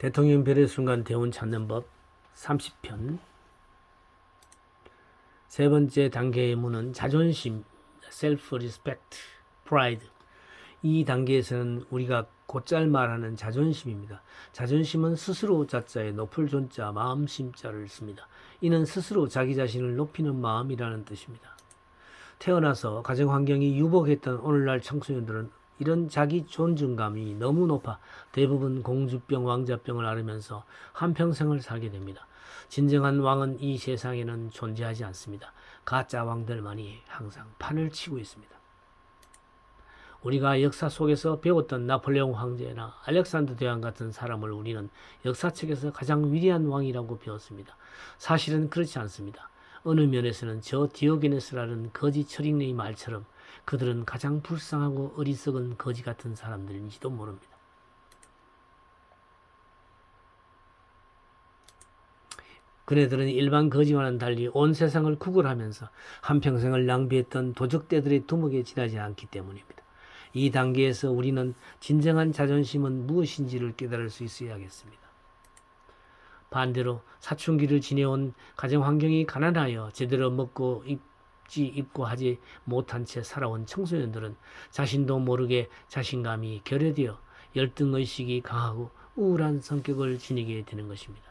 대통령 별의 순간 대운 찾는 법 30편. 세 번째 단계의 문은 자존심, self-respect, pride. 이 단계에서는 우리가 곧잘 말하는 자존심입니다. 자존심은 스스로 자자에 높을 존자, 마음심자를 씁니다. 이는 스스로 자기 자신을 높이는 마음이라는 뜻입니다. 태어나서 가정환경이 유복했던 오늘날 청소년들은 이런 자기 존중감이 너무 높아 대부분 공주병, 왕자병을 앓으면서 한평생을 살게 됩니다. 진정한 왕은 이 세상에는 존재하지 않습니다. 가짜 왕들만이 항상 판을 치고 있습니다. 우리가 역사 속에서 배웠던 나폴레옹 황제나 알렉산더 대왕 같은 사람을 우리는 역사책에서 가장 위대한 왕이라고 배웠습니다. 사실은 그렇지 않습니다. 어느 면에서는 저 디오게네스라는 거지 철익네의 말처럼 그들은 가장 불쌍하고 어리석은 거지 같은 사람들인지도 모릅니다. 그네들은 일반 거지와는 달리 온 세상을 구걸하면서 한평생을 낭비했던 도적대들의 두목에 지나지 않기 때문입니다. 이 단계에서 우리는 진정한 자존심은 무엇인지를 깨달을 수 있어야겠습니다. 반대로 사춘기를 지내온 가정 환경이 가난하여 제대로 먹고 입고 하지 못한 채 살아온 청소년들은 자신도 모르게 자신감이 결여되어 열등의식이 강하고 우울한 성격을 지니게 되는 것입니다.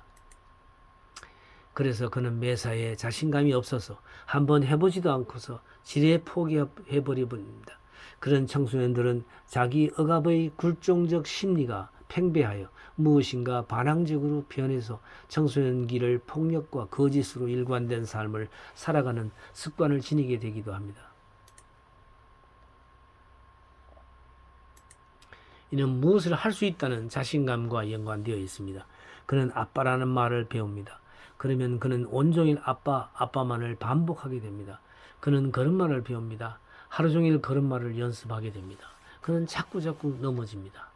그래서 그는 매사에 자신감이 없어서 한번 해보지도 않고서 지레 포기해버려버립니다. 그런 청소년들은 자기 억압의 굴종적 심리가 팽배하여 무엇인가 반항적으로 변해서 청소년기를 폭력과 거짓으로 일관된 삶을 살아가는 습관을 지니게 되기도 합니다. 이는 무엇을 할 수 있다는 자신감과 연관되어 있습니다. 그는 아빠라는 말을 배웁니다. 그러면 그는 온종일 아빠만을 반복하게 됩니다. 그는 걸음마를 배웁니다. 하루 종일 걸음마를 연습하게 됩니다. 그는 자꾸 넘어집니다.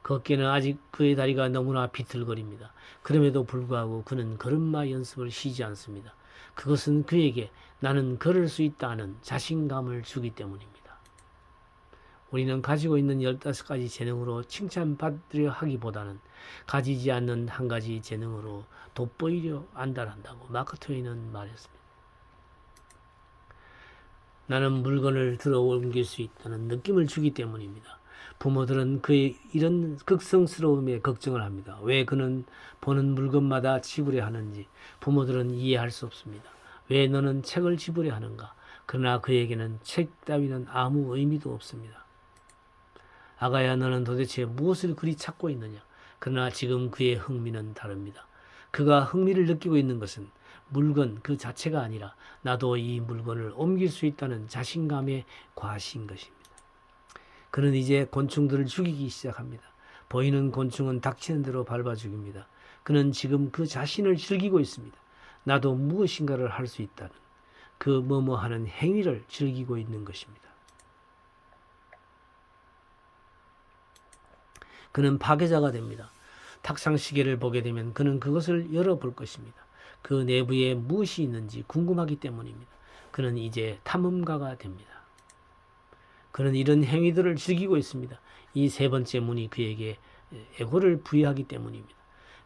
걷기는 아직 그의 다리가 너무나 비틀거립니다. 그럼에도 불구하고 그는 걸음마 연습을 쉬지 않습니다. 그것은 그에게 나는 걸을 수 있다는 자신감을 주기 때문입니다. 우리는 가지고 있는 15가지 재능으로 칭찬받으려 하기보다는 가지지 않는 한 가지 재능으로 돋보이려 안달한다고 마크 트웨이는 말했습니다. 나는 물건을 들어 옮길 수 있다는 느낌을 주기 때문입니다. 부모들은 그의 이런 극성스러움에 걱정을 합니다. 왜 그는 보는 물건마다 지불해야 하는지 부모들은 이해할 수 없습니다. 왜 너는 책을 지불해야 하는가? 그러나 그에게는 책 따위는 아무 의미도 없습니다. 아가야, 너는 도대체 무엇을 그리 찾고 있느냐? 그러나 지금 그의 흥미는 다릅니다. 그가 흥미를 느끼고 있는 것은 물건 그 자체가 아니라 나도 이 물건을 옮길 수 있다는 자신감의 과시인 것입니다. 그는 이제 곤충들을 죽이기 시작합니다. 보이는 곤충은 닥치는 대로 밟아 죽입니다. 그는 지금 그 자신을 즐기고 있습니다. 나도 무엇인가를 할 수 있다는 그 뭐뭐하는 행위를 즐기고 있는 것입니다. 그는 파괴자가 됩니다. 탁상시계를 보게 되면 그는 그것을 열어볼 것입니다. 그 내부에 무엇이 있는지 궁금하기 때문입니다. 그는 이제 탐험가가 됩니다. 그는 이런 행위들을 즐기고 있습니다. 이 세 번째 문이 그에게 애고를 부여하기 때문입니다.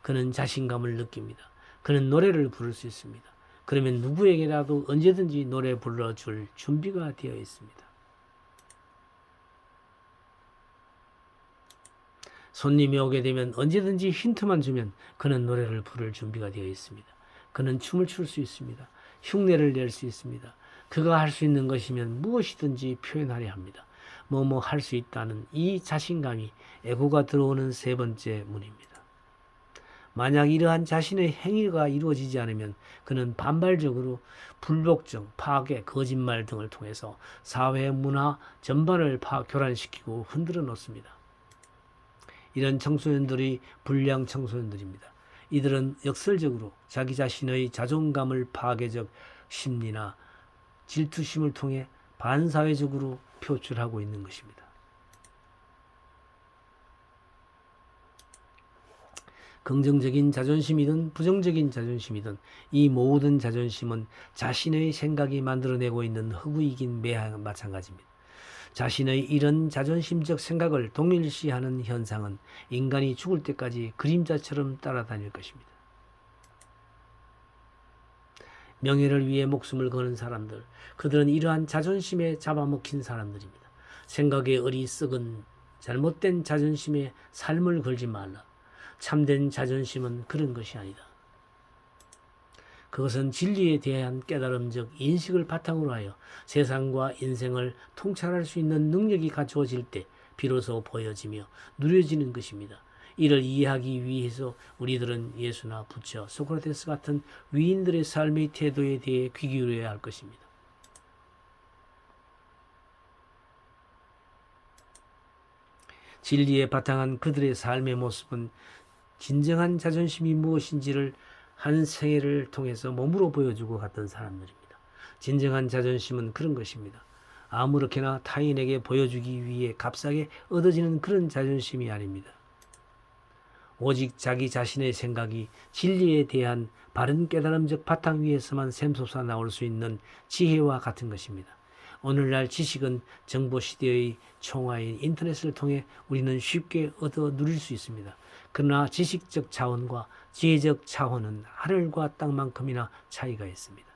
그는 자신감을 느낍니다. 그는 노래를 부를 수 있습니다. 그러면 누구에게라도 언제든지 노래 불러줄 준비가 되어 있습니다. 손님이 오게 되면 언제든지 힌트만 주면 그는 노래를 부를 준비가 되어 있습니다. 그는 춤을 출 수 있습니다. 흉내를 낼 수 있습니다. 그가 할 수 있는 것이면 무엇이든지 표현하려 합니다. 뭐뭐 할 수 있다는 이 자신감이 애고가 들어오는 세 번째 문입니다. 만약 이러한 자신의 행위가 이루어지지 않으면 그는 반발적으로 불복종, 파괴, 거짓말 등을 통해서 사회 문화 전반을 교란시키고 흔들어 놓습니다. 이런 청소년들이 불량 청소년들입니다. 이들은 역설적으로 자기 자신의 자존감을 파괴적 심리나 질투심을 통해 반사회적으로 표출하고 있는 것입니다. 긍정적인 자존심이든 부정적인 자존심이든 이 모든 자존심은 자신의 생각이 만들어내고 있는 흑우이긴 마찬가지입니다. 자신의 이런 자존심적 생각을 동일시하는 현상은 인간이 죽을 때까지 그림자처럼 따라다닐 것입니다. 명예를 위해 목숨을 거는 사람들, 그들은 이러한 자존심에 잡아먹힌 사람들입니다. 생각의 어리석은 잘못된 자존심에 삶을 걸지 말라. 참된 자존심은 그런 것이 아니다. 그것은 진리에 대한 깨달음적 인식을 바탕으로 하여 세상과 인생을 통찰할 수 있는 능력이 갖추어질 때 비로소 보여지며 누려지는 것입니다. 이를 이해하기 위해서 우리들은 예수나 부처, 소크라테스 같은 위인들의 삶의 태도에 대해 귀 기울여야 할 것입니다. 진리에 바탕한 그들의 삶의 모습은 진정한 자존심이 무엇인지를 한 생애를 통해서 몸으로 보여주고 갔던 사람들입니다. 진정한 자존심은 그런 것입니다. 아무렇게나 타인에게 보여주기 위해 값싸게 얻어지는 그런 자존심이 아닙니다. 오직 자기 자신의 생각이 진리에 대한 바른 깨달음적 바탕 위에서만 샘솟아 나올 수 있는 지혜와 같은 것입니다. 오늘날 지식은 정보시대의 총화인 인터넷을 통해 우리는 쉽게 얻어 누릴 수 있습니다. 그러나 지식적 차원과 지혜적 차원은 하늘과 땅만큼이나 차이가 있습니다.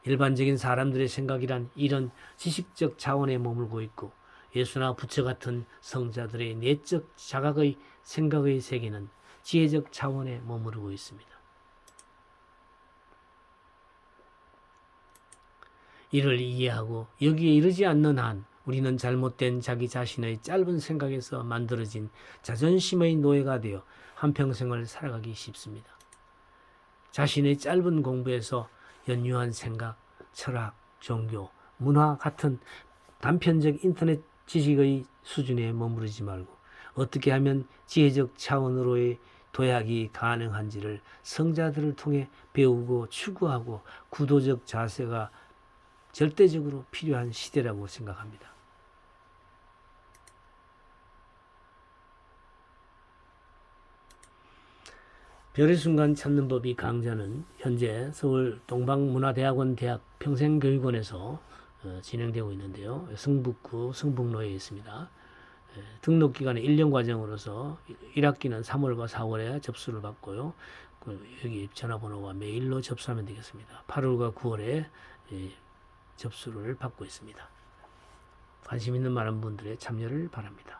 일반적인 사람들의 생각이란 이런 지식적 차원에 머물고 있고 예수나 부처 같은 성자들의 내적 자각의 생각의 세계는 지혜적 차원에 머무르고 있습니다. 이를 이해하고 여기에 이르지 않는 한 우리는 잘못된 자기 자신의 짧은 생각에서 만들어진 자존심의 노예가 되어 한평생을 살아가기 쉽습니다. 자신의 짧은 공부에서 연유한 생각, 철학, 종교, 문화 같은 단편적 인터넷 지식의 수준에 머무르지 말고 어떻게 하면 지혜적 차원으로의 도약이 가능한지를 성자들을 통해 배우고 추구하고 구도적 자세가 절대적으로 필요한 시대라고 생각합니다. 별의 순간 찾는 법이 강좌는 현재 서울 동방문화대학원 대학 평생교육원에서 진행되고 있는데요. 성북구 성북로에 있습니다. 등록 기간은 1년 과정으로서 1학기는 3월과 4월에 접수를 받고요. 여기 전화번호와 메일로 접수하면 되겠습니다. 8월과 9월에 접수를 받고 있습니다. 관심 있는 많은 분들의 참여를 바랍니다.